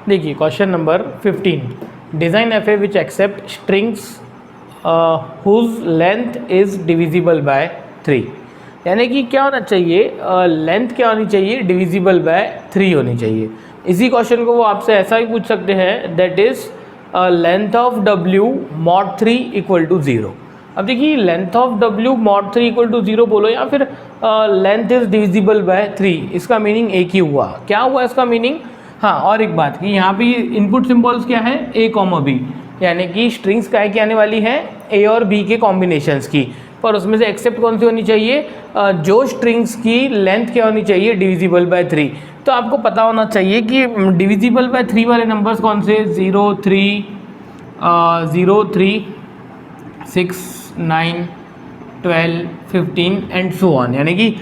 देखिए question number 15, design F A which accept strings whose length is divisible by 3। यानी कि क्या होना चाहिए, लेंथ क्या होनी चाहिए, डिविजिबल बाय 3 होनी चाहिए। इसी क्वेश्चन को वो आपसे ऐसा भी पूछ सकते हैं, that is length of W mod 3 equal to 0। अब देखिए length of W mod 3 equal to 0 बोलो या फिर लेंथ इज़ डिविजिबल बाय 3, इसका मीनिंग एक ही हुआ। क्या हुआ इसका मीनिंग? हाँ, और एक बात कि यहाँ पे इनपुट सिंबल्स क्या है, A, B, यानी कि स्ट्रिंग्स काय की आने वाली है A और B के कॉम्बिनेशंस की, पर उसमें से एक्सेप्ट कौन सी होनी चाहिए, जो स्ट्रिंग्स की लेंथ क्या होनी चाहिए, डिविजिबल बाय 3। तो आपको पता होना चाहिए कि डिविजिबल बाय 3 वाले नंबर्स कौन से, 0, 3, 6, 9, 12, 15 एंड सो ऑन। यानी कि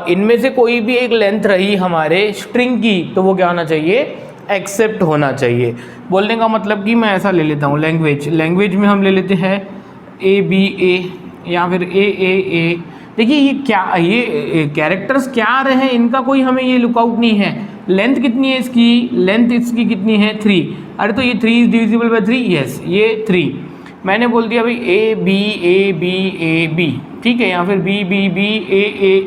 इनमें से कोई भी एक लेंथ रही हमारे स्ट्रिंग की तो वो क्या होना चाहिए, एक्सेप्ट होना चाहिए। बोलने का मतलब कि मैं ऐसा ले लेता हूँ, लैंग्वेज में हम ले लेते हैं ABA या फिर AAA। देखिए ये क्या, ये कैरेक्टर्स क्या आ रहे हैं, इनका कोई हमें ये लुकआउट नहीं है। लेंथ कितनी है इसकी, लेंथ इसकी कितनी है, 3। अरे तो ये 3 इज डिविजिबल बाय 3, यस ये 3। मैंने बोल दिया भाई AB, ठीक है, या फिर B,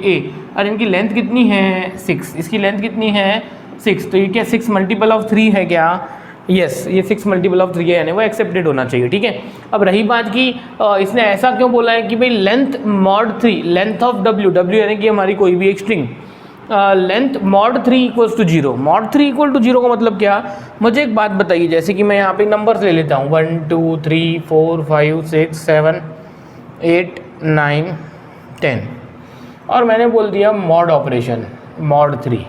A। और इनकी लेंथ कितनी है, 6। इसकी लेंथ कितनी है, 6। तो ये क्या 6 मल्टीपल ऑफ 3 है क्या, यस ये 6 मल्टीपल ऑफ 3 है, यानी वो एक्सेप्टेड होना चाहिए। ठीक है, अब रही बात कि इसने ऐसा क्यों बोला है कि भाई length mod 3, length of W यानी कि हमारी कोई भी एक string, length mod 3 equals to 0। Mod 3 equal to 0 का मतलब क्या, मुझे एक बात बताइए। जैसे कि मैं यहाँ पे नंबर्स ले लेता हूँ 1, 2, 3, 4, 5, 6, 7, 8, 9, 10 और मैंने बोल दिया मॉड ऑपरेशन, मॉड 3।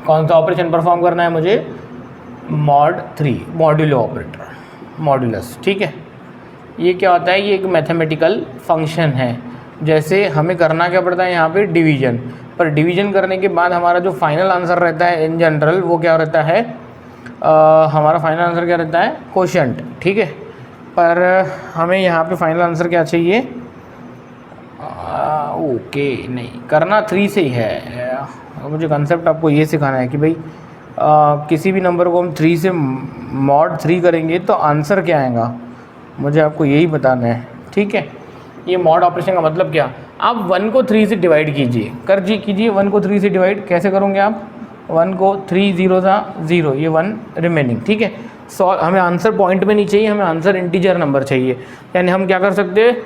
कौन सा ऑपरेशन परफॉर्म करना है मुझे, मॉड 3, मॉड्यूलो ऑपरेटर, मॉड्यूलस। ठीक है, ये क्या होता है, ये एक मैथमेटिकल फंक्शन है। जैसे हमें करना क्या पड़ता है यहाँ पे, डिवीजन, पर डिवीजन करने के बाद हमारा जो फाइनल आंसर रहता है इन जनरल वो क्या रहता है, हमारा फाइनल आंसर क्या रहता है, कोशेंट। ठीक है, पर हमें यहाँ पे फाइनल आंसर क्या चाहिए, ओके नहीं, करना 3 से ही है। मुझे कंसेप्ट आपको ये सिखाना है कि भाई किसी भी नंबर को हम 3 से मॉड 3 करेंगे तो आंसर क्या आएगा, मुझे आपको यही बताना है। ठीक है, ये मॉड ऑपरेशन का मतलब क्या, आप 1 को 3 से डिवाइड कीजिए, कीजिए 1 को 3 से डिवाइड कैसे करोगे आप, 1 को 3 0 था 0, ये 1 रिमेनिंग। ठीक है, हमें आंसर पॉइंट में नहीं चाहिए, हमें आंसर इंटीजर नंबर चाहिए। यानी हम क्या कर सकते हैं,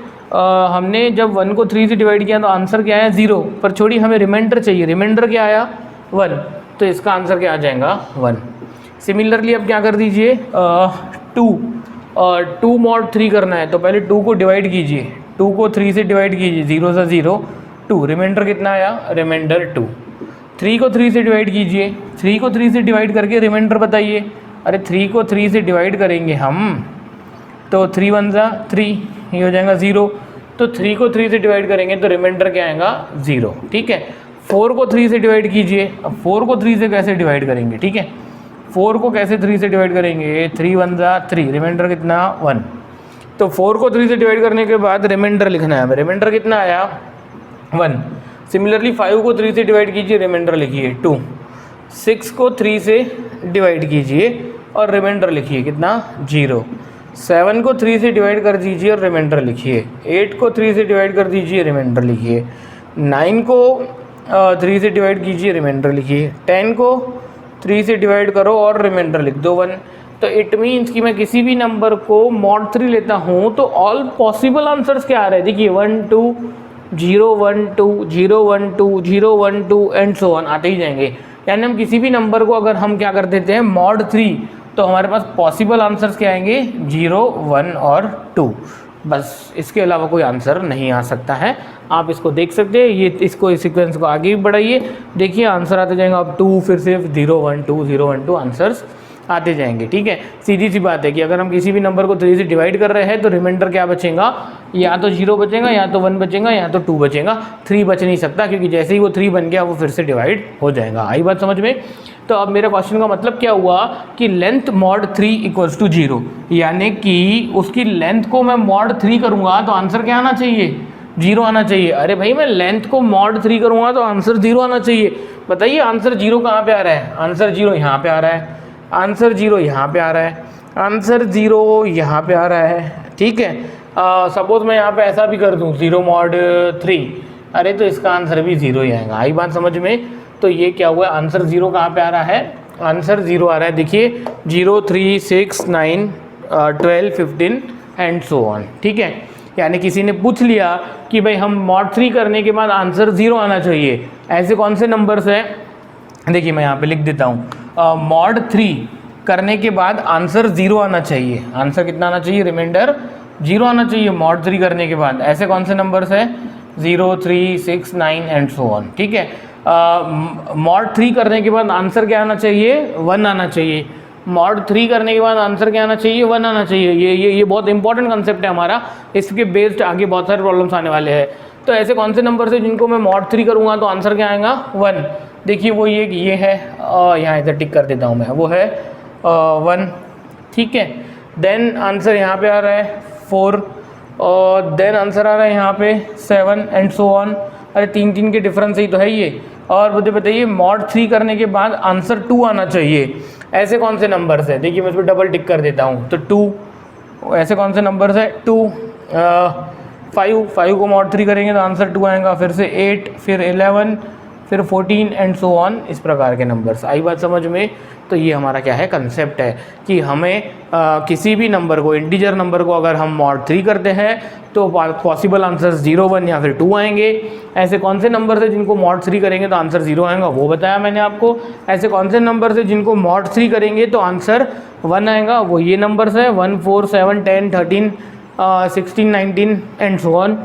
हमने जब 1 को 3 से डिवाइड किया तो आंसर क्या आया, 0, पर छोड़ी हमें रिमाइंडर चाहिए, रिमाइंडर क्या आया, 1, तो इसका आंसर क्या आ जाएगा, 1। सिमिलरली अब क्या कर दीजिए, 2 मॉड 3 करना है तो पहले 2 को डिवाइड कीजिए, 2 को 3 से डिवाइड कीजिए, 0 सा 0, 2, रिमाइंडर कितना आया, रिमाइंडर 2। 3 को 3 से डिवाइड कीजिए, 3 को 3 से डिवाइड करके रिमाइंडर बताइए। अरे 3 को 3 से डिवाइड करेंगे हम तो 3 1 सा 3, ये हो जाएगा 0, तो 3 को 3 से डिवाइड करेंगे तो रिमाइंडर क्या आएगा, 0। ठीक है, 4 को 3 से डिवाइड कीजिए, अब 4 को 3 से कैसे डिवाइड करेंगे, ठीक है, 4 को कैसे 3 से डिवाइड करेंगे, 3 1 सा 3, रिमाइंडर कितना, 1। तो 4 को 3 से डिवाइड करने के बाद रिमाइंडर लिखना है हमें, रिमाइंडर कितना आया, 1। सिमिलरली 5 को 3 से डिवाइड कीजिए, रिमाइंडर लिखिए 2। 6 को 3 से डिवाइड कीजिए और रिमाइंडर लिखिए कितना, 0। 7 को 3 से डिवाइड कर दीजिए और रिमाइंडर लिखिए, 8 को 3 से डिवाइड कर दीजिए, रिमाइंडर लिखिए, 9 को 3 से डिवाइड कीजिए, रिमाइंडर लिखिए, 10 को 3 से डिवाइड करो और रिमाइंडर लिख दो 1। तो इट मीन्स कि मैं किसी भी नंबर को मॉड 3 लेता हूँ तो ऑल पॉसिबल आंसर्स क्या आ रहे हैं, देखिए 1 2 0 1 2 0 1 2 0 1 2 एंड सो ऑन आते ही जाएंगे। यानी हम किसी भी नंबर को अगर हम क्या कर देते हैं, मॉड 3, तो हमारे पास पॉसिबल आंसर्स क्या आएंगे, 0 1 और 2, बस इसके अलावा कोई आंसर नहीं आ सकता है। आप इसको देख सकते हैं, ये इसको इस सीक्वेंस को आगे भी बढ़ाइए, देखिए आंसर आते जाएंगे, अब 2 फिर से 0 1 2 0 1 2 आंसर्स आते जाएंगे। ठीक है, सीधी सी बात है कि अगर हम किसी भी नंबर को 3 से डिवाइड कर रहे हैं तो रिमाइंडर क्या बचेगा, या तो 0 बचेगा, या तो 1 बचेगा, या तो 2 बचेगा, 3 बच नहीं सकता, क्योंकि जैसे ही वो 3 बन गया वो फिर से डिवाइड हो जाएगा। आई बात समझ में? तो अब मेरा क्वेश्चन का मतलब क्या हुआ कि लेंथ मॉड 3 इक्वल्स टू 0, यानी कि उसकी लेंथ को मैं मॉड 3 करूँगा तो आंसर क्या आना चाहिए, 0 आना चाहिए। अरे भाई मैं लेंथ को मॉड 3 करूँगा तो आंसर 0 आना चाहिए। बताइए आंसर 0 कहाँ पे आ रहा है, आंसर 0 यहाँ पे आ रहा है। आंसर 0 यहाँ पे आ रहा है, आंसर 0 यहाँ पे आ रहा है, ठीक है। सपोज मैं यहाँ पे ऐसा भी कर दूँ 0 mod 3, अरे तो इसका आंसर भी 0 ही आएगा। आई बात समझ में? तो ये क्या हुआ, आंसर 0 कहाँ पे आ रहा है, आंसर 0 आ रहा है, देखिए 0 3 6 9 12 15 एंड सो ऑन, ठीक है। यानी किसी ने पूछ लिया कि भाई हम mod 3 करने के बाद आंसर 0 आना चाहिए, ऐसे कौन से नंबर्स हैं, देखिए मैं यहाँ पे लिख देता हूँ, mod 3 करने के बाद आंसर 0 आना चाहिए। आंसर कितना आना चाहिए, रिमाइंडर 0 आना चाहिए mod 3 करने के बाद। ऐसे कौन से नंबर्स हैं, 0 3 6 9 एंड सो ऑन, ठीक है। mod 3 करने के बाद आंसर क्या आना चाहिए, 1 आना चाहिए। mod 3 करने के बाद आंसर क्या आना चाहिए, 1 आना चाहिए। ये बहुत इंपॉर्टेंट कंसेप्ट है हमारा, इसके बेस्ड आगे बहुत सारे प्रॉब्लम्स आने वाले हैं। तो ऐसे कौन से नंबर से जिनको मैं mod 3 करूँगा तो आंसर क्या आएगा, 1। देखिए वो ये है, यहाँ इधर टिक कर देता हूँ मैं, वो है 1, ठीक है। देन आंसर यहाँ पे आ रहा है 4, और देन आंसर आ रहा है यहाँ पे 7 एंड सो ऑन। अरे 3 के डिफरेंस ही तो है ये। और मुझे बताइए mod 3 करने के बाद आंसर 2 आना चाहिए। ऐसे कौन से नंबर्स है, देखिए मैं इस पर डबल टिक कर देता हूँ, तो 2। ऐसे कौन से नंबर्स है, 2 5 को mod 3 करेंगे तो आंसर 2 आएगा, फिर से 8, फिर 11, फिर 14 एंड सो ऑन, इस प्रकार के नंबर्स। आई बात समझ में? तो ये हमारा क्या है, कंसेप्ट है कि हमें किसी भी नंबर को, इंटीजर नंबर को अगर हम mod 3 करते हैं तो पॉसिबल आंसर 0 1 या फिर 2 आएंगे। ऐसे कौन से नंबर से जिनको mod 3 करेंगे तो आंसर 0 आएगा, वो बताया मैंने आपको। ऐसे कौन से नंबर से जिनको mod 3 करेंगे तो आंसर 1 आएगा, वो ये नंबर्स है 1 4 7 10 13 16 19 एंड सो ऑन।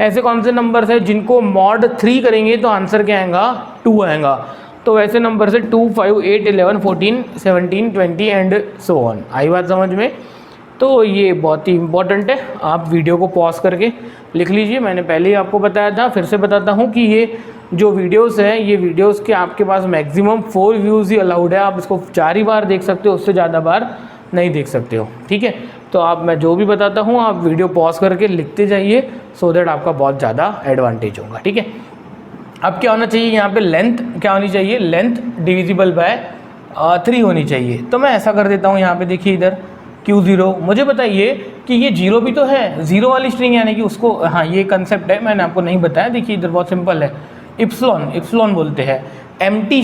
ऐसे कौन से नंबर्स है जिनको mod 3 करेंगे तो आंसर क्या आएगा, 2 आएगा। तो वैसे नंबर से 2 5 8 11 14 17 20 एंड सो ऑन। आई बात समझ में? तो ये बहुत ही इंपॉर्टेंट है, आप वीडियो को पॉज करके लिख लीजिए। मैंने पहले ही आपको बताया था, फिर से बताता हूँ कि ये जो वीडियोस हैं, ये वीडियोस के आपके पास मैक्सिमम 4 व्यूज़ ही अलाउड है। आप इसको 4 ही बार देख सकते हो, उससे ज़्यादा बार नहीं देख सकते हो, ठीक है। तो आप, मैं जो भी बताता हूँ आप वीडियो पॉज करके लिखते जाइए, सो दैट आपका बहुत ज़्यादा एडवांटेज होगा, ठीक है। अब क्या होना चाहिए यहाँ पे, लेंथ क्या होनी चाहिए, लेंथ डिविजिबल बाय 3 होनी चाहिए। तो मैं ऐसा कर देता हूँ, यहाँ पे देखिए इधर Q0। मुझे बताइए कि ये 0 भी तो है, 0 वाली स्ट्रिंग, यानी कि उसको, हाँ ये कंसेप्ट है, मैंने आपको नहीं बताया। देखिए इधर बहुत सिंपल है, इप्सिलॉन बोलते हैं एम्प्टी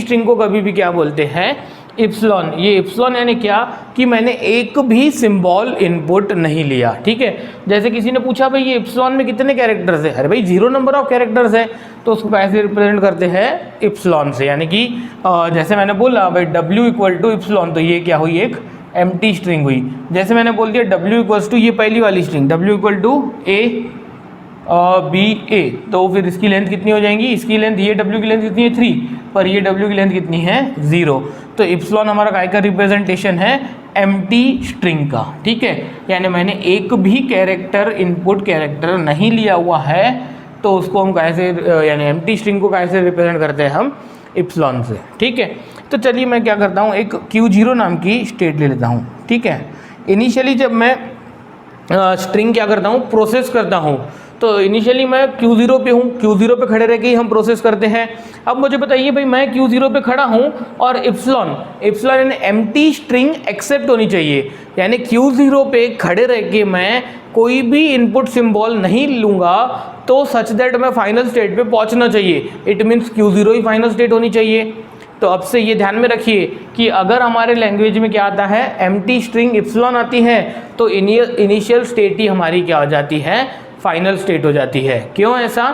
स्ट्रिंग को कभी भी क्या बोलते हैं, इप्सिलॉन। ये इप्सिलॉन यानी क्या, कि मैंने एक भी सिंबल इनपुट नहीं लिया, ठीक है। जैसे किसी ने पूछा भाई ये इप्सिलॉन में कितने कैरेक्टर्स है, अरे भाई 0 नंबर ऑफ कैरेक्टर्स है, तो उसको कैसे रिप्रेजेंट करते हैं, इप्सिलॉन से। यानी कि जैसे मैंने बोला भाई W = इप्सिलॉन, तो ये क्या हुई, एक एम्प्टी स्ट्रिंग हुई। जैसे मैंने बोल दिया W = ये पहली वाली स्ट्रिंग, W = A तो फिर इसकी लेंथ कितनी हो जाएंगी, इसकी लेंथ, ये W की लेंथ कितनी है 3, पर ये W की लेंथ कितनी है 0। तो इप्सिलॉन हमारा काय का रिप्रेजेंटेशन है, एम्प्टी स्ट्रिंग का, ठीक है। यानी मैंने एक भी कैरेक्टर, इनपुट कैरेक्टर नहीं लिया हुआ है, तो उसको हम कैसे, यानी एम्प्टी स्ट्रिंग को कैसे रिप्रेजेंट करते हैं हम, इप्सिलॉन से, ठीक है। तो चलिए मैं क्या करता हूँ, एक Q0 नाम की स्टेट ले लेता हूँ, ठीक है। इनिशियली जब मैं स्ट्रिंग क्या करता हूँ, प्रोसेस करता हूँ, तो इनिशियली मैं Q0 पे हूँ, Q0 पे खड़े रह के ही हम प्रोसेस करते हैं। अब मुझे बताइए भाई मैं Q0 पे खड़ा हूँ और इप्सिलॉन यानी एम्प्टी स्ट्रिंग एक्सेप्ट होनी चाहिए। यानी Q0 पे खड़े रह के मैं कोई भी इनपुट सिंबल नहीं लूँगा, तो सच दैट मैं फाइनल स्टेट पे पहुँचना चाहिए। It means Q0 he final state होनी चाहिए। तो अब से ये ध्यान में रखिए कि अगर हमारे लैंग्वेज में क्या आता है, एम्प्टी स्ट्रिंग इप्सिलॉन आती है, तो इनिशियल स्टेट ही हमारी क्या हो जाती है, फाइनल स्टेट हो जाती है। क्यों ऐसा,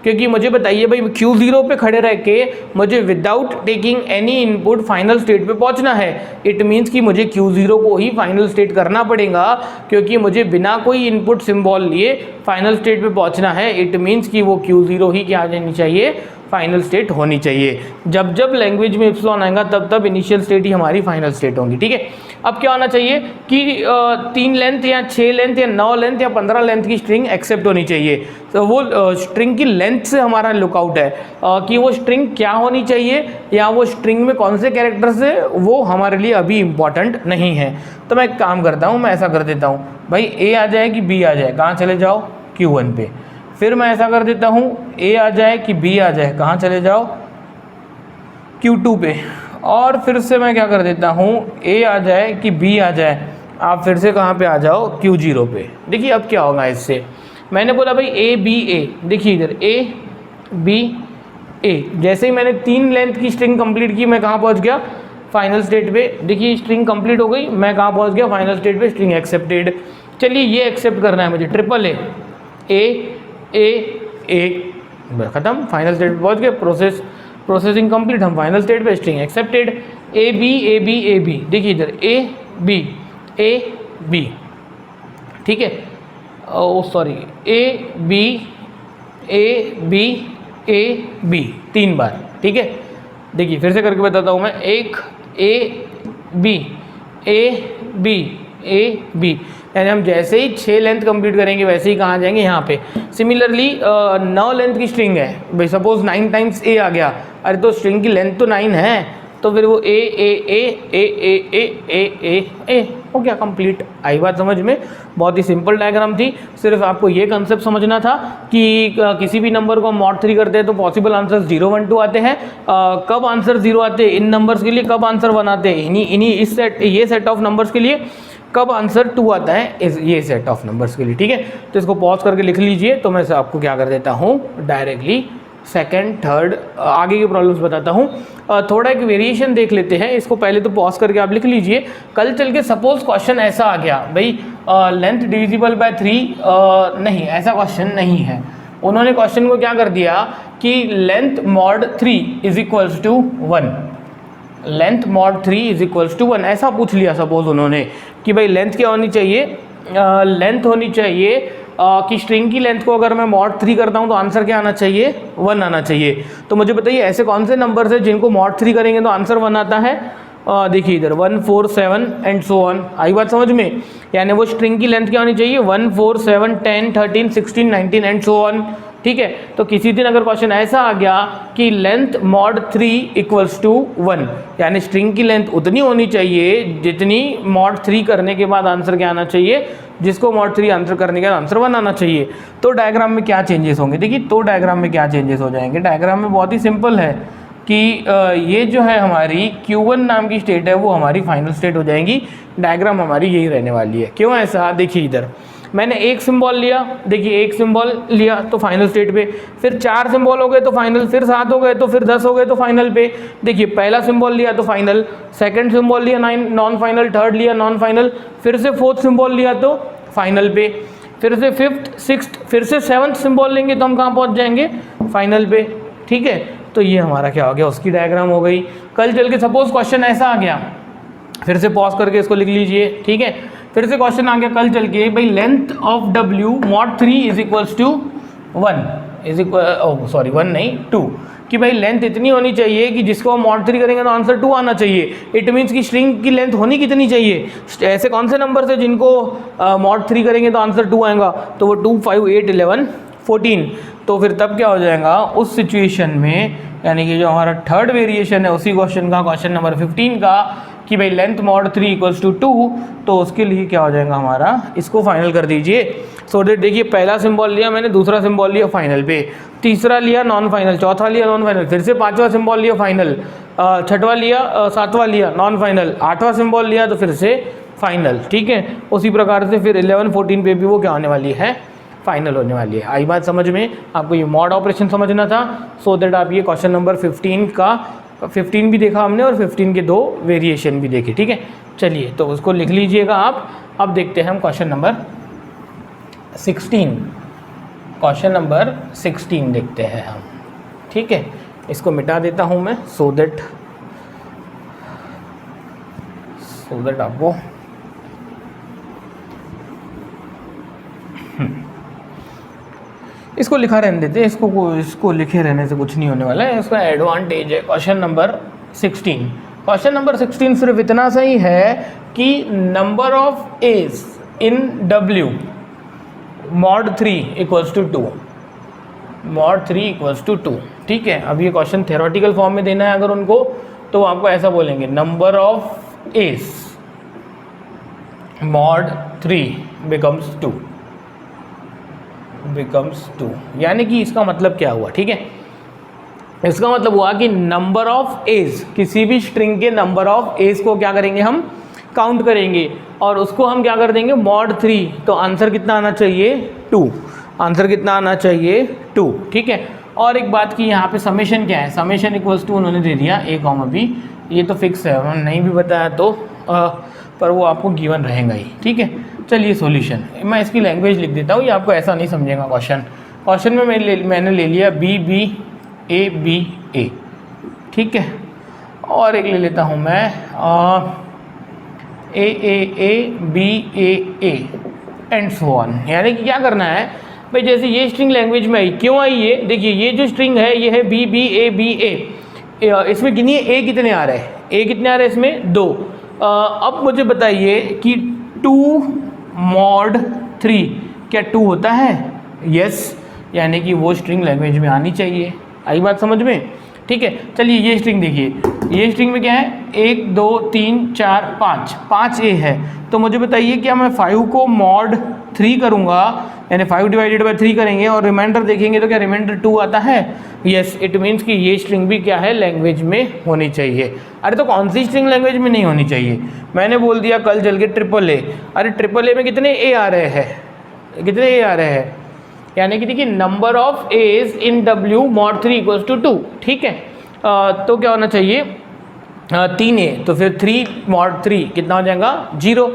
क्योंकि मुझे बताइए भाई Q0 पे खड़े रह के मुझे without taking any input final state पे पहुंचना है। इट मीन्स कि मुझे Q0 को ही फाइनल स्टेट करना पड़ेगा, क्योंकि मुझे बिना कोई इनपुट सिंबल लिए फाइनल स्टेट पे पहुंचना है। इट मीन्स कि वो Q0 ही क्या आ जानी चाहिए, फाइनल स्टेट होनी चाहिए। जब जब लैंग्वेज में इप्सिलॉन आएगा तब तब इनिशियल स्टेट ही हमारी फाइनल स्टेट होगी, ठीक है। अब क्या होना चाहिए कि 3 लेंथ या 6 लेंथ या 9 लेंथ या 15 लेंथ की स्ट्रिंग एक्सेप्ट होनी चाहिए। तो वो स्ट्रिंग की लेंथ से हमारा लुकआउट है कि वो स्ट्रिंग क्या होनी चाहिए या वो स्ट्रिंग में कौन से कैरेक्टर्स है, वो हमारे लिए अभी इम्पॉर्टेंट नहीं है। तो मैं एक काम करता हूँ, मैं ऐसा कर देता हूँ भाई A आ जाए कि B आ जाए, कहाँ चले जाओ, Q1 पे। फिर मैं ऐसा कर देता हूँ A आ जाए कि B आ जाए, कहाँ चले जाओ, Q2 पे। और फिर से मैं क्या कर देता हूँ, a आ जाए कि b आ जाए, आप फिर से कहाँ पे आ जाओ, Q0 पे। देखिए अब क्या होगा इससे, मैंने बोला भाई a b a, देखिए इधर a b a, जैसे ही मैंने 3 लेंथ की स्ट्रिंग कंप्लीट की, मैं कहाँ पहुँच गया, फाइनल स्टेट पे। देखिए स्ट्रिंग कंप्लीट हो गई, मैं कहाँ पहुँच गया, फाइनल स्टेट पे, स्ट्रिंग एक्सेप्टेड। चलिए ये एक्सेप्ट करना है मुझे, ट्रिपल ए ख़त्म, फाइनल स्टेट पे पहुँच गए, प्रोसेसिंग कंप्लीट, हम फाइनल स्टेट पे, स्ट्रिंग एक्सेप्टेड। ए बी, देखिए इधर ए बी, ठीक है, ओ सॉरी, ए बी 3 बार, ठीक है। देखिए फिर से करके बताता हूँ मैं, एक ए बी, यानी हम जैसे ही 6 लेंथ कंप्लीट करेंगे वैसे ही कहाँ जाएंगे, यहाँ पे। सिमिलरली 9 लेंथ की स्ट्रिंग है भाई, सपोज 9 टाइम्स ए आ गया, अरे तो स्ट्रिंग की लेंथ तो 9 है, तो फिर वो ए हो गया कंप्लीट। आई बात समझ में, बहुत ही सिंपल डायग्राम थी। सिर्फ आपको ये कंसेप्ट समझना था कि किसी भी नंबर को हम मॉड 3 करते हैं तो पॉसिबल आंसर 0 1 2 आते हैं। कब आंसर 0 आते हैं इन नंबर्स के लिए, कब आंसर 1 आते हैं इन्हीं ये सेट ऑफ नंबर्स के लिए, कब आंसर 2 आता है ये सेट ऑफ नंबर्स के लिए, ठीक है। तो इसको पॉज करके लिख लीजिए। तो मैं आपको क्या कर देता हूँ, डायरेक्टली सेकंड थर्ड आगे की प्रॉब्लम्स बताता हूँ। थोड़ा एक वेरिएशन देख लेते हैं, इसको पहले तो पॉज करके आप लिख लीजिए। कल चल के सपोज क्वेश्चन ऐसा आ गया भाई, लेंथ डिविजिबल बाय 3, नहीं ऐसा क्वेश्चन नहीं है। उन्होंने क्वेश्चन को क्या कर दिया कि length mod 3 is equals to 1, length mod 3 is equals to 1 ऐसा पूछ लिया सपोज उन्होंने कि भाई लेंथ क्या होनी चाहिए, लेंथ होनी चाहिए कि स्ट्रिंग की लेंथ को अगर मैं मॉड 3 करता हूं तो आंसर क्या आना चाहिए, 1 आना चाहिए। तो मुझे बताइए ऐसे कौन से नंबर्स हैं जिनको मॉड 3 करेंगे तो आंसर 1 आता है। देखिए इधर 1 4 7 एंड सो ऑन। आई बात समझ में, यानी वो स्ट्रिंग की लेंथ क्या होनी चाहिए, 1 4 7 10 13 16 19 एंड सो ऑन, ठीक है। तो किसी दिन अगर क्वेश्चन ऐसा आ गया कि लेंथ मॉड 3 इक्वल्स टू 1, यानी स्ट्रिंग की लेंथ उतनी होनी चाहिए जितनी मॉड 3 करने के बाद आंसर क्या आना चाहिए, जिसको मॉड 3 आंसर करने के बाद आंसर 1 आना चाहिए। तो डायग्राम में क्या चेंजेस होंगे, देखिए तो डायग्राम में क्या चेंजेस हो जाएंगे। डायग्राम में बहुत ही सिंपल है कि ये जो है हमारी Q1 नाम की स्टेट है वो हमारी फाइनल स्टेट हो जाएगी। डायग्राम हमारी यही रहने वाली है। क्यों ऐसा, देखिए इधर मैंने एक सिंबल लिया, देखिए एक सिंबल लिया तो फाइनल स्टेट पे, फिर 4 सिंबल हो गए तो फाइनल, फिर 7 हो गए तो फिर 10 हो गए तो फाइनल पे। देखिए पहला सिंबल लिया तो फाइनल, सेकंड सिंबल लिया नॉन फाइनल, थर्ड लिया नॉन फाइनल, फिर से फोर्थ सिंबल लिया तो फाइनल पे, फिर से फिफ्थ सिक्स्थ, फिर से 7th सिंबल लेंगे तो हम कहाँ पहुँच जाएंगे, फाइनल पे, ठीक है। तो ये हमारा क्या हो गया, उसकी डायग्राम हो गई। कल चल के सपोज क्वेश्चन ऐसा आ गया, फिर से पॉज करके इसको लिख लीजिए, ठीक है। फिर से क्वेश्चन आ गया कल चल के भाई length of W mod 3 is equals to 1 is equal, sorry 1 नहीं 2, कि भाई लेंथ इतनी होनी चाहिए कि जिसको हम मॉड 3 करेंगे तो आंसर 2 आना चाहिए। इट मीन्स कि स्ट्रिंग की लेंथ होनी कितनी चाहिए, ऐसे कौन से नंबर से जिनको मॉड 3 करेंगे तो आंसर 2 आएगा, तो वो 2 5 8 11 14। तो फिर तब क्या हो जाएगा उस सिचुएशन में, यानी कि जो हमारा थर्ड वेरिएशन है उसी क्वेश्चन का, क्वेश्चन नंबर 15 का, कि भाई लेंथ मॉड 3 इक्वल्स टू 2, तो उसके लिए क्या हो जाएगा हमारा, इसको फाइनल कर दीजिए। सो दैट देखिए पहला सिंबल लिया मैंने, दूसरा सिंबल लिया फाइनल पे, तीसरा लिया नॉन फाइनल, चौथा लिया नॉन फाइनल, फिर से 5वां सिंबल लिया फाइनल, 6वां लिया 7वां लिया नॉन फाइनल, 8वां सिंबल लिया तो फिर से फाइनल, ठीक है। उसी प्रकार से फिर 11 14 पे भी वो क्या होने वाली है, फाइनल होने वाली है। आई बात समझ में, आपको ये मॉड ऑपरेशन समझना था। सो दैट आप ये क्वेश्चन नंबर 15 का 15 भी देखा हमने और 15 के 2 वेरिएशन भी देखे, ठीक है। चलिए तो उसको लिख लीजिएगा आप। अब देखते हैं हम क्वेश्चन नंबर 16, क्वेश्चन नंबर 16 देखते हैं हम, ठीक है। इसको मिटा देता हूँ मैं सो दैट आपको इसको लिखा रहने देते हैं, इसको लिखे रहने से कुछ नहीं होने वाला है, इसका एडवांटेज है। क्वेश्चन नंबर 16, क्वेश्चन नंबर 16 सिर्फ इतना सही है कि number of edge in W mod 3 equals to 2, mod 3 equals to 2, ठीक है। अब ये क्वेश्चन थ्योरेटिकल फॉर्म में देना है अगर उनको, तो आपको ऐसा बोलेंगे number of edge mod 3 becomes 2, यानी कि इसका मतलब क्या हुआ, ठीक है। इसका मतलब हुआ कि नंबर ऑफ एज, किसी भी स्ट्रिंग के नंबर ऑफ एज को क्या करेंगे हम काउंट करेंगे और उसको हम क्या कर देंगे mod 3। तो आंसर कितना आना चाहिए 2, आंसर कितना आना चाहिए 2, ठीक है। और एक बात की यहाँ पे समेशन क्या है, समेशन इक्वल्स टू उन्होंने दे दिया a, b, ये तो फिक्स है, उन्होंने नहीं भी बताया तो पर वो आपको गिवन रहेगा ही, ठीक है। चलिए सॉल्यूशन, मैं इसकी लैंग्वेज लिख देता हूँ, ये आपको ऐसा नहीं समझेगा क्वेश्चन में मैंने ले लिया b b a b a, ठीक है। और एक ले लेता हूँ मैं a a a b a a and so on. यानी कि क्या करना है भाई, जैसे ये स्ट्रिंग लैंग्वेज में आई, क्यों आई ये, देखिए ये जो स्ट्रिंग है ये है b b a b a, इसमें गिनिए a कितने आ रहे हैं, a कितने आ रहे हैं इसमें 2। अब मुझे बताइए कि 2 mod 3 क्या 2 होता है, यस, यानी कि वो स्ट्रिंग लैंग्वेज में आनी चाहिए। आई बात समझ में, ठीक है। चलिए ये स्ट्रिंग देखिए, ये स्ट्रिंग में क्या है 1 2 3 4 5 ए है, तो मुझे बताइए क्या मैं 5 को mod 3 करूँगा, यानी 5 डिवाइडेड बाई 3 करेंगे और रिमाइंडर देखेंगे तो क्या रिमाइंडर 2 आता है, यस, इट मीन्स कि ये स्ट्रिंग भी क्या है लैंग्वेज में होनी चाहिए। अरे तो कौन सी स्ट्रिंग लैंग्वेज में नहीं होनी चाहिए, मैंने बोल दिया कल चल के ट्रिपल ए, अरे ट्रिपल ए में कितने ए आ रहे हैं, कितने ए आ रहे हैं, यानी कि देखिए number of edge in W mod 3 equals to 2, ठीक है। तो क्या होना चाहिए 3 ए, तो फिर 3 mod 3 कितना हो जाएगा 0,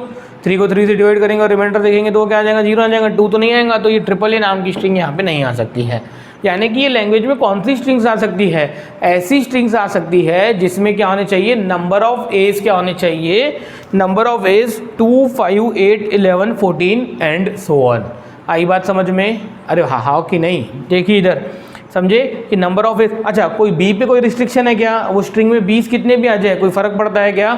3 को 3 से डिवाइड करेंगे और रिमाइंडर देखेंगे तो क्या आ जाएगा 0 आ जाएगा, 2 तो नहीं आएगा, तो ये ट्रिपल ए नाम की स्ट्रिंग यहाँ पे नहीं आ सकती है। यानी कि ये लैंग्वेज में कौन सी स्ट्रिंग्स आ सकती है, ऐसी स्ट्रिंग्स आ सकती है जिसमें क्या होने चाहिए नंबर ऑफ एज, क्या होने चाहिए number of age 2 5 8 11 14 and so on. आई बात समझ में, अरे हाँ कि नहीं, देखिए इधर समझे कि नंबर ऑफ एज, अच्छा कोई बी पे कोई रिस्ट्रिक्शन है क्या, वो स्ट्रिंग में 20 कितने भी आ जाए कोई फ़र्क पड़ता है क्या,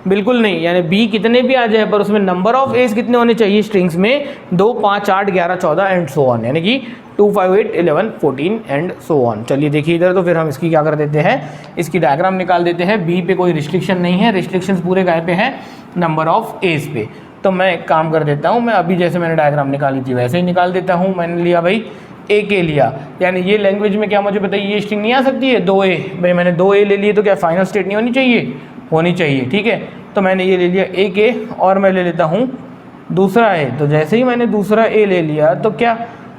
बिल्कुल नहीं, यानी बी कितने भी आ जाए पर उसमें नंबर ऑफ एज कितने होने चाहिए स्ट्रिंग्स में 2 5 8 11 14 एंड सो ऑन, यानी कि 2 5 8 11 14 एंड सो ऑन। चलिए देखिए इधर, तो फिर हम इसकी क्या कर देते हैं, इसकी डायग्राम निकाल देते हैं। बी पे कोई रिस्ट्रिक्शन नहीं है, रिस्ट्रिक्शंस पूरे गाय पे हैं नंबर ऑफ एज पे। तो मैं एक काम कर देता हूँ, मैं अभी जैसे मैंने डायग्राम निकाली थी वैसे ही निकाल देता हूँ। मैंने लिया भाई ए के लिया, यानी ये लैंग्वेज में क्या मुझे बताइए ये स्ट्रिंग नहीं आ सकती है 2 ए, भाई मैंने 2 ए ले लिए तो क्या फाइनल स्टेट नहीं होनी चाहिए, होनी चाहिए, ठीक है। तो मैंने ये ले लिया ए के और मैं ले लेता हूँ दूसरा ए, तो जैसे ही मैंने दूसरा ए ले लिया तो क्या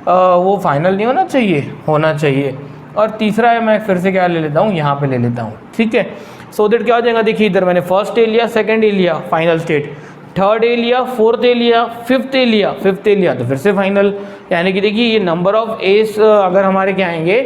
वो फाइनल नहीं होना चाहिए, होना चाहिए। और तीसरा है मैं फिर से क्या ले लेता हूँ, यहाँ पे ले लेता हूँ, ठीक है। सो दैट क्या हो जाएगा, देखिए इधर मैंने फर्स्ट ए लिया, सेकंड ए लिया फाइनल स्टेट, थर्ड ए लिया, फोर्थ ए लिया, फिफ्थ ए लिया तो फिर से फाइनल। यानी कि देखिए ये नंबर ऑफ एज अगर हमारे क्या आएंगे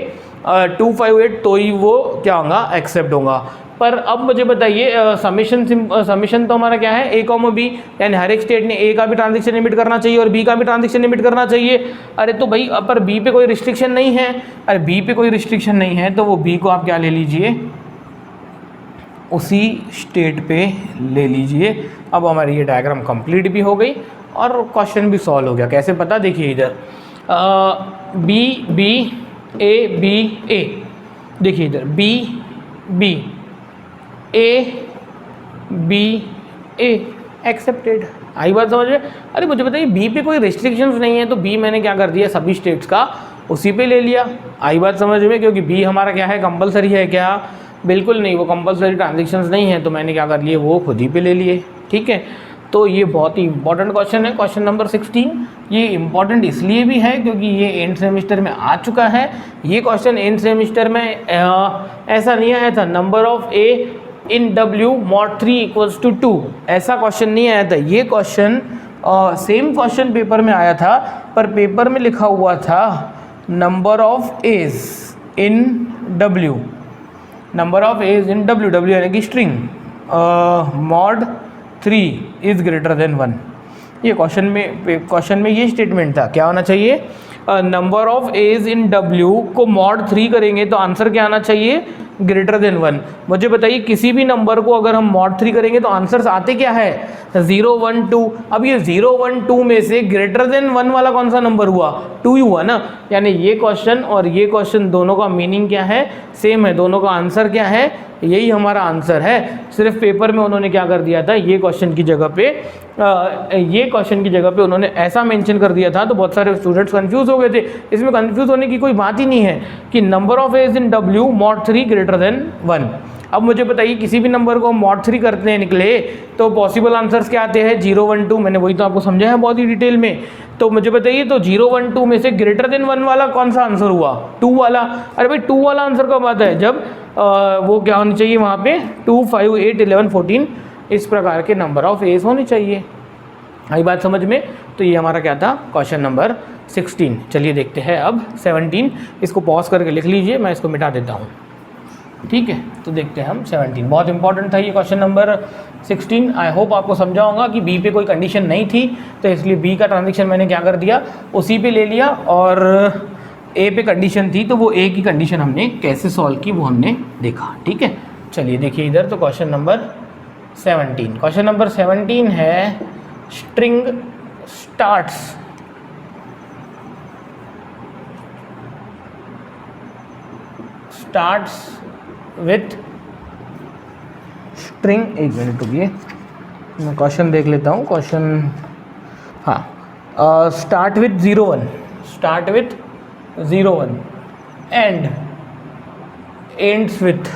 2 5 8 तो ही वो क्या होगा एक्सेप्ट होगा। पर अब मुझे बताइए समीशन तो हमारा क्या है ए कॉमा बी, यानी हर एक स्टेट ने ए का भी ट्रांजेक्शन लिमिट करना चाहिए और बी का भी ट्रांजेक्शन लिमिट करना चाहिए। अरे तो भाई पर बी पे कोई रिस्ट्रिक्शन नहीं है, अरे बी पे कोई रिस्ट्रिक्शन नहीं है तो वो बी को आप क्या ले लीजिए उसी स्टेट पे ले लीजिए। अब हमारी ये डायग्राम कंप्लीट भी हो गई और क्वेश्चन भी सॉल्व हो गया। कैसे पता, देखिए इधर बी बी ए, देखिए इधर बी बी ए एक्सेप्टेड। आई बात समझ में। अरे मुझे बताइए बी पे कोई रिस्ट्रिक्शंस नहीं है तो बी मैंने क्या कर दिया सभी स्टेट्स का उसी पे ले लिया। आई बात समझ में, क्योंकि बी हमारा क्या है कंपलसरी है क्या, बिल्कुल नहीं, वो कंपलसरी ट्रांजेक्शंस नहीं है तो मैंने क्या कर लिए वो खुद ही पे ले लिए, ठीक है। तो ये बहुत ही इंपॉर्टेंट क्वेश्चन है, क्वेश्चन नंबर 16। ये इंपॉर्टेंट इसलिए भी है क्योंकि ये एंड सेमेस्टर में आ चुका है। ये क्वेश्चन एंड सेमेस्टर में ऐसा नहीं आया था number of A in W mod 3 equals to 2, ऐसा क्वेश्चन नहीं आया था। ये क्वेश्चन सेम क्वेश्चन पेपर में आया था पर पेपर में लिखा हुआ था number of edge in W, number of edge in W यानी कि string mod 3 is greater than 1। ये क्वेश्चन में ये स्टेटमेंट था। क्या होना चाहिए, number of edge in W को mod 3 करेंगे तो आंसर क्या आना चाहिए ग्रेटर देन 1। मुझे बताइए किसी भी नंबर को अगर हम mod 3 करेंगे तो आंसर्स आते क्या है 0 1 2। अब ये 0 1 2 में से ग्रेटर देन 1 वाला कौन सा नंबर हुआ 2 ही हुआ ना, यानी ये क्वेश्चन और ये क्वेश्चन दोनों का मीनिंग क्या है, सेम है, दोनों का आंसर क्या है, यही हमारा आंसर है। सिर्फ पेपर में उन्होंने क्या कर दिया था, ये क्वेश्चन की जगह पे उन्होंने ऐसा मेंशन कर दिया था, तो बहुत सारे स्टूडेंट्स कंफ्यूज हो गए थे। इसमें कंफ्यूज होने की कोई बात ही नहीं है कि number of edge in W mod 3 greater than 1। अब मुझे बताइए किसी भी नंबर को mod 3 करते निकले तो पॉसिबल आंसर्स क्या आते हैं, 0 1 2, मैंने वही तो आपको समझा है बहुत ही डिटेल में। तो मुझे बताइए तो 0 1 2 में से ग्रेटर देन 1 वाला कौन सा आंसर हुआ, 2 वाला। अरे भाई 2 वाला आंसर कब आता है, जब वो क्या होनी चाहिए वहाँ पे 2 5 8 11 14 इस प्रकार के नंबर ऑफ एज होने चाहिए। आई बात समझ में। तो ये हमारा क्या था, क्वेश्चन नंबर 16। चलिए देखते हैं अब 17। इसको पॉज करके लिख लीजिए, मैं इसको मिटा देता हूँ, ठीक है। तो देखते हैं हम 17, बहुत इंपॉर्टेंट था ये क्वेश्चन नंबर 16। आई होप आपको समझा होगा कि बी पे कोई कंडीशन नहीं थी, तो इसलिए बी का ट्रांजेक्शन मैंने क्या कर दिया, उसी पे ले लिया, और ए पे कंडीशन थी तो वो ए की कंडीशन हमने कैसे सॉल्व की वो हमने देखा, ठीक है। चलिए देखिए इधर, तो क्वेश्चन नंबर 17, क्वेश्चन नंबर 17 है स्ट्रिंग स्टार्ट्स विथ स्ट्रिंग, एक मिनट रुकिए मैं क्वेश्चन देख लेता हूँ। क्वेश्चन हाँ, start with 0 1 and ends with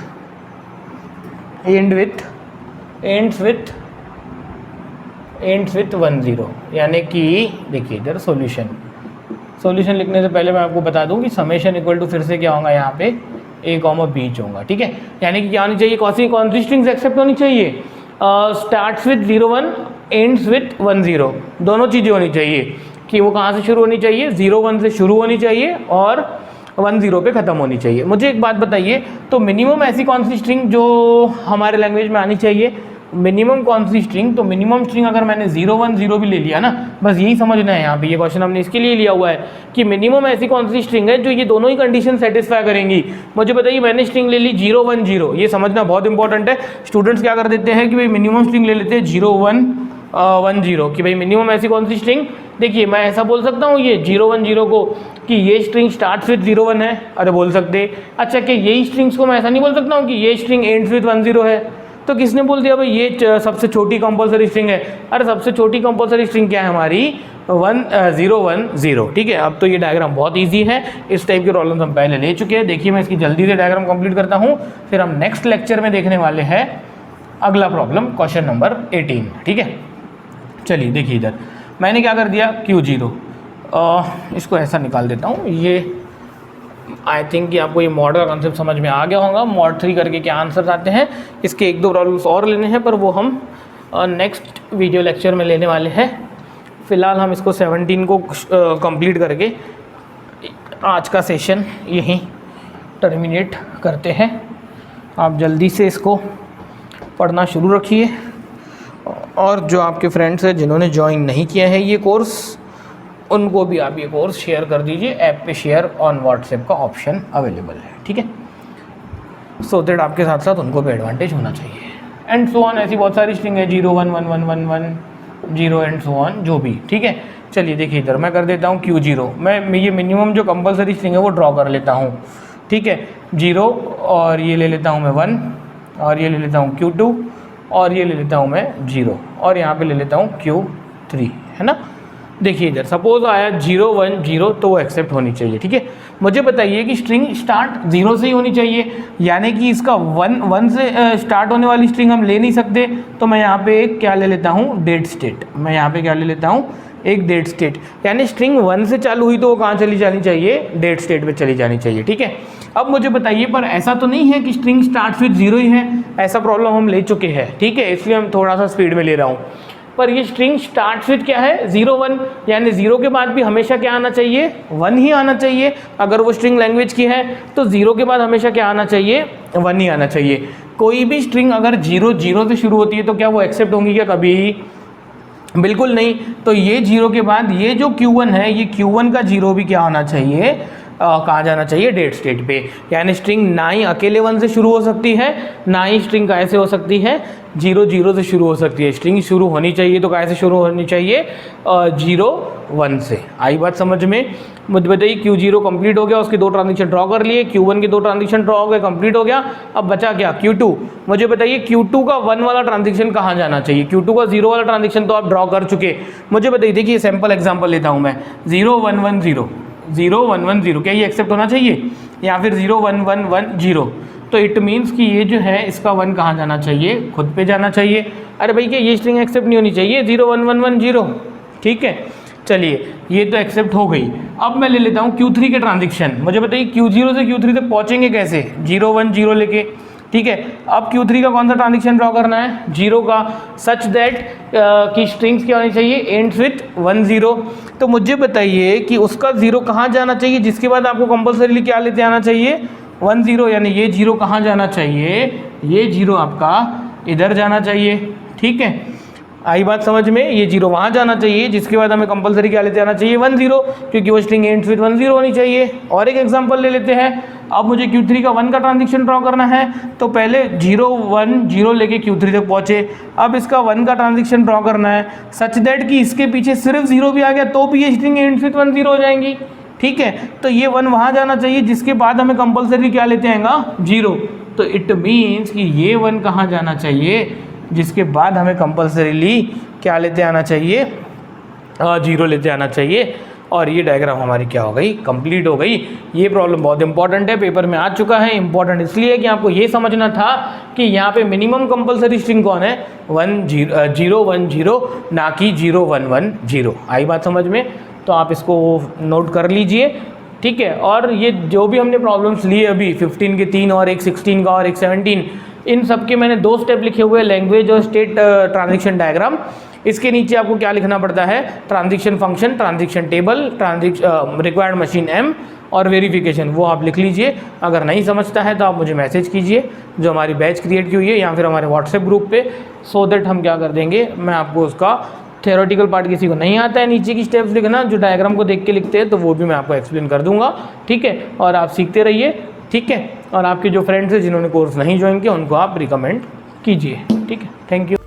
1 0, यानी कि देखिए इधर सॉल्यूशन लिखने से पहले मैं आपको बता दूं कि समेशन इक्वल टू फिर से क्या होगा यहाँ पे a कॉमा b होगा, ठीक है। यानी कि क्या होनी चाहिए, कौन सी स्ट्रिंग्स एक्सेप्ट होनी चाहिए, स्टार्ट्स विथ 0 1 एंड्स विथ 1 0, दोनों चीज़ें होनी चाहिए कि वो कहाँ से शुरू होनी चाहिए, 0 1 से शुरू होनी चाहिए और 1 0 पे ख़त्म होनी चाहिए। मुझे एक बात बताइए, तो मिनिमम ऐसी कौन सी स्ट्रिंग जो हमारे लैंग्वेज में आनी चाहिए, मिनिमम कौन सी स्ट्रिंग, तो मिनिमम स्ट्रिंग अगर मैंने 0 1 0 भी ले लिया ना, बस यही समझना है यहाँ पे, ये क्वेश्चन हमने इसके लिए लिया हुआ है कि मिनिमम ऐसी कौन सी स्ट्रिंग है जो ये दोनों ही कंडीशन सेटिस्फाई करेंगी। मुझे बताइए, मैंने स्ट्रिंग ले ली 0 1 0, ये समझना बहुत इंपॉर्टेंट है। स्टूडेंट्स क्या कर देते हैं कि भाई मिनिमम स्ट्रिंग ले लेते हैं 0 1 1 0, कि भाई मिनिमम ऐसी कौन सी स्ट्रिंग, देखिए मैं ऐसा बोल सकता हूँ ये 0 1 0 को कि ये स्ट्रिंग स्टार्ट्स विथ 0 1 है, अरे बोल सकते। अच्छा, कि यही स्ट्रिंग्स को मैं ऐसा नहीं बोल सकता हूँ कि ये स्ट्रिंग एंड्स विथ 1 0 है, तो किसने बोल दिया भाई ये सबसे छोटी कंपलसरी स्ट्रिंग है। अरे सबसे छोटी कंपलसरी स्ट्रिंग क्या है हमारी, 0 1 0, ठीक है। अब तो ये डायग्राम बहुत इजी है, इस टाइप के प्रॉब्लम्स हम पहले ले चुके हैं। देखिए मैं इसकी जल्दी से डायग्राम कंप्लीट करता हूँ, फिर हम नेक्स्ट लेक्चर में देखने वाले हैं अगला प्रॉब्लम, क्वेश्चन नंबर 18, ठीक है। चलिए देखिए इधर मैंने क्या कर दिया, Q0, इसको ऐसा निकाल देता हूँ। ये आई थिंक कि आपको ये मॉड का कॉन्सेप्ट समझ में आ गया होगा, mod 3 करके क्या आंसर्स आते हैं। इसके 1 2 प्रॉब्लम्स और लेने हैं, पर वो हम नेक्स्ट वीडियो लेक्चर में लेने वाले हैं। फ़िलहाल हम इसको 17 को कंप्लीट करके आज का सेशन यहीं टर्मिनेट करते हैं। आप जल्दी से इसको पढ़ना शुरू रखिए, और जो आपके फ्रेंड्स हैं जिन्होंने ज्वाइन नहीं किया है ये कोर्स, उनको भी आप ये कोर्स शेयर कर दीजिए। ऐप पे शेयर ऑन व्हाट्सएप का ऑप्शन अवेलेबल है, ठीक है, सो दैट आपके साथ साथ उनको भी एडवांटेज होना चाहिए। एंड सो ऑन, ऐसी बहुत सारी स्ट्रिंग है, 0 1 1 1 1 1 0 एंड सो ऑन, जो भी, ठीक है। चलिए देखिए इधर मैं कर देता हूँ Q0, मैं ये मिनिमम जो कंपलसरी स्ट्रिंग है वो ड्रॉ कर लेता हूँ, ठीक है। 0 और ये ले लेता हूँ मैं 1, और ये ले लेता हूँ Q2, और ये ले लेता हूँ मैं 0, और यहाँ पे ले लेता हूँ Q3, है ना। देखिए इधर सपोज आया 0 1 0, तो वो एक्सेप्ट होनी चाहिए, ठीक है। मुझे बताइए कि स्ट्रिंग स्टार्ट 0 से ही होनी चाहिए, यानी कि इसका 1 से स्टार्ट होने वाली स्ट्रिंग हम ले नहीं सकते, तो मैं यहाँ पे एक क्या ले लेता हूँ, डेट स्टेट। मैं यहाँ पे क्या ले लेता हूँ, एक डेट स्टेट, यानी स्ट्रिंग 1 से चालू हुई तो वो कहाँ चली जानी चाहिए, डेट स्टेट पे चली जानी चाहिए, ठीक है। अब मुझे बताइए, पर ऐसा तो नहीं है कि स्ट्रिंग स्टार्ट विथ 0 ही है, ऐसा प्रॉब्लम हम ले चुके हैं, ठीक है, इसलिए हम थोड़ा सा स्पीड में ले रहा हूँ। पर ये स्ट्रिंग स्टार्ट विथ क्या है, 0 1, यानी 0 के बाद भी हमेशा क्या आना चाहिए, 1 ही आना चाहिए। अगर वो स्ट्रिंग लैंग्वेज की है तो 0 के बाद हमेशा क्या आना चाहिए, 1 ही आना चाहिए। कोई भी स्ट्रिंग अगर 0 0 से शुरू होती है तो क्या वो एक्सेप्ट होंगी क्या कभी? बिल्कुल नहीं। तो ये 0 के बाद ये जो Q1 है, ये Q1 का 0 भी क्या होना चाहिए, कहाँ जाना चाहिए, डेट स्टेट पे। यानी स्ट्रिंग ना ही अकेले 1 से शुरू हो सकती है, ना ही स्ट्रिंग कैसे हो सकती है, 0 0 से शुरू हो सकती है। स्ट्रिंग शुरू होनी चाहिए तो कैसे शुरू होनी चाहिए? 0 1 से। आई बात समझ में? मुझे बताइए Q0 कंप्लीट हो गया, उसके 2 ट्रांजेक्शन ड्रॉ कर लिए, Q1 के 2 ट्रांजेक्शन ड्रॉ हो गए, कंप्लीट हो गया। अब बचा क्या? Q2। मुझे बताइए Q2 का 1 वाला ट्रांजेक्शन कहाँ जाना चाहिए? Q2 का 0 वाला ट्रांजेक्शन तो आप ड्रॉ कर चुके। मुझे बताइए, देखिए सैम्पल एग्जाम्पल लेता हूँ मैं। 0 1 1 0 0 1 1 0, क्या ये एक्सेप्ट होना चाहिए? या फिर 0 1 1 1 0? तो इट मीन्स कि ये जो है इसका 1 कहाँ जाना चाहिए? खुद पे जाना चाहिए। अरे भाई क्या ये स्ट्रिंग एक्सेप्ट नहीं होनी चाहिए? 0 1 1 1 0, ठीक है। चलिए ये तो एक्सेप्ट हो गई। अब मैं ले लेता हूँ Q3 के ट्रांजेक्शन। मुझे बताइए Q0 से Q3 तक पहुँचेंगे कैसे? 0 1 0 लेके, ठीक है। अब Q3 का कौन सा ट्रांजेक्शन ड्रॉ करना है? 0 का, सच दैट की स्ट्रिंग्स क्या होनी चाहिए? Ends with 1 0। तो मुझे बताइए कि उसका 0 कहाँ जाना चाहिए, जिसके बाद आपको कंपल्सरीली क्या लेते आना चाहिए? 1 0। यानी ये 0 कहाँ जाना चाहिए? ये 0 आपका इधर जाना चाहिए, ठीक है। आई बात समझ में? ये 0 वहाँ जाना चाहिए, जिसके बाद हमें कंपलसरी क्या लेते आना चाहिए? 1 0, क्योंकि वो स्ट्रिंग एंड्स विथ 1 0 होनी चाहिए। और एक एग्जांपल ले लेते हैं। अब मुझे Q3 का 1 का ट्रांजेक्शन ड्रॉ करना है, तो पहले 0 1 0 लेके Q3 तक पहुँचे। अब इसका 1 का ट्रांजेक्शन ड्रॉ करना है सच दैट कि इसके पीछे सिर्फ 0 भी आ गया तो भी ये स्ट्रिंग एंड्स विथ 1 0 हो जाएंगी, ठीक है। तो ये 1 वहाँ जाना चाहिए, जिसके बाद हमें कंपलसरी क्या लेते आएगा? 0। तो इट मीन्स कि ये 1 कहाँ जाना चाहिए, जिसके बाद हमें कंपल्सरीली क्या लेते आना चाहिए? 0 लेते आना चाहिए। और ये डायग्राम हमारी क्या हो गई? कंप्लीट हो गई। ये प्रॉब्लम बहुत इंपॉर्टेंट है, पेपर में आ चुका है। इंपॉर्टेंट इसलिए कि आपको ये समझना था कि यहाँ पे मिनिमम कंपल्सरी स्ट्रिंग कौन है? 0 1 0, ना कि 0 1 1 0। आई बात समझ में? तो आप इसको नोट कर लीजिए, ठीक है। और ये जो भी हमने प्रॉब्लम्स लिए अभी 15 के 3 और एक 16 का और एक 17, इन सब के मैंने 2 स्टेप लिखे हुए हैं, लैंग्वेज और स्टेट ट्रांजेक्शन डायग्राम। इसके नीचे आपको क्या लिखना पड़ता है? Transaction function, transaction table, required machine M और वेरिफिकेशन, वो आप लिख लीजिए। अगर नहीं समझता है तो आप मुझे मैसेज कीजिए, जो हमारी बैच क्रिएट की हुई है, या फिर हमारे व्हाट्सएप ग्रुप पे, सो दैट हम क्या कर देंगे, मैं आपको उसका थ्योरेटिकल पार्ट किसी को नहीं आता है नीचे की स्टेप्स लिखना, जो डायग्राम को देख के लिखते हैं, तो वो भी मैं आपको एक्सप्लेन कर दूंगा, ठीक है। और आप सीखते रहिए, ठीक है। और आपके जो फ्रेंड्स हैं जिन्होंने कोर्स नहीं ज्वाइन किया, उनको आप रिकमेंड कीजिए, ठीक है। Thank you.